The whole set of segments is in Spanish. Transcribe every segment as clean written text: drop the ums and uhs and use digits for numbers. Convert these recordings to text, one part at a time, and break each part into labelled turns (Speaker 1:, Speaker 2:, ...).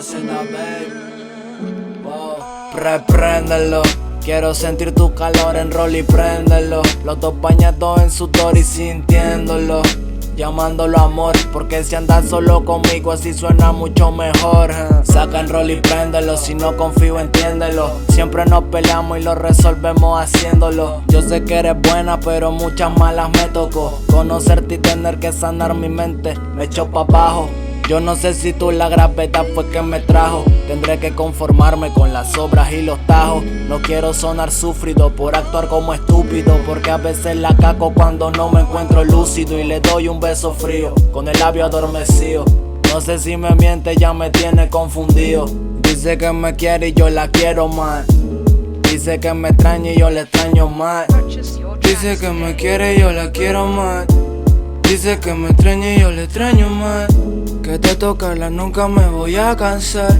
Speaker 1: escena, babe. Wow. Repréndelo. Quiero sentir tu calor en rol y préndelo. Los dos bañados en sudor y sintiéndolo. Llamándolo amor, porque si andas solo conmigo así suena mucho mejor. Saca en rol y préndelo, si no confío entiéndelo. Siempre nos peleamos y lo resolvemos haciéndolo. Yo sé que eres buena pero muchas malas me tocó. Conocerte y tener que sanar mi mente me echó pa' abajo. Yo no sé si tú la gravedad fue que me trajo. Tendré que conformarme con las obras y los tajos. No quiero sonar sufrido por actuar como estúpido, porque a veces la caco cuando no me encuentro lúcido. Y le doy un beso frío con el labio adormecido. No sé si me miente, ya me tiene confundido. Dice que me quiere y yo la quiero más. Dice que me extraña y yo la extraño más. Dice que me quiere y yo la quiero más. Dice que me extraña y yo la extraño más. Que de tocarla nunca me voy a cansar.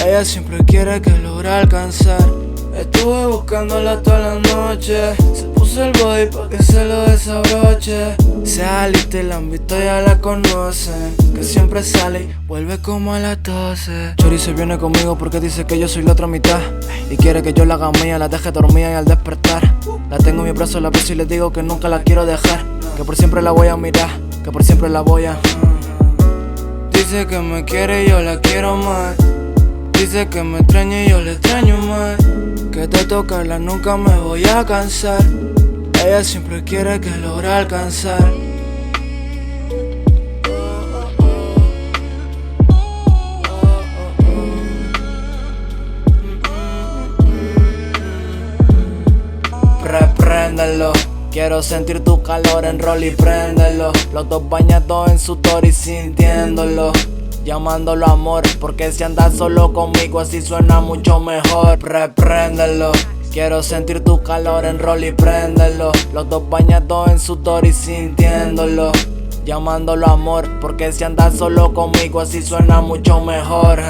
Speaker 1: Ella siempre quiere que logre alcanzar. Estuve buscándola toda la noche. Se puso el body pa' que se lo desabroche. Se alista y la han visto, ya la conocen. Que siempre sale y vuelve como a las 12. Chori se viene conmigo porque dice que yo soy la otra mitad. Y quiere que yo la haga mía, la deje dormida y al despertar la tengo en mi brazo, la beso y le digo que nunca la quiero dejar. Que por siempre la voy a mirar, que por siempre la voy a... Dice que me quiere y yo la quiero más. Dice que me extraña y yo la extraño más. Que de tocarla nunca me voy a cansar. Ella siempre quiere que logre alcanzar. Repréndelo. Quiero sentir tu calor en rol y préndelo. Los dos bañados en sudor y sintiéndolo. Llamándolo amor, porque si andas solo conmigo así suena mucho mejor. Repréndelo. Quiero sentir tu calor en rol y préndelo. Los dos bañados en sudor y sintiéndolo. Llamándolo amor, porque si andas solo conmigo así suena mucho mejor.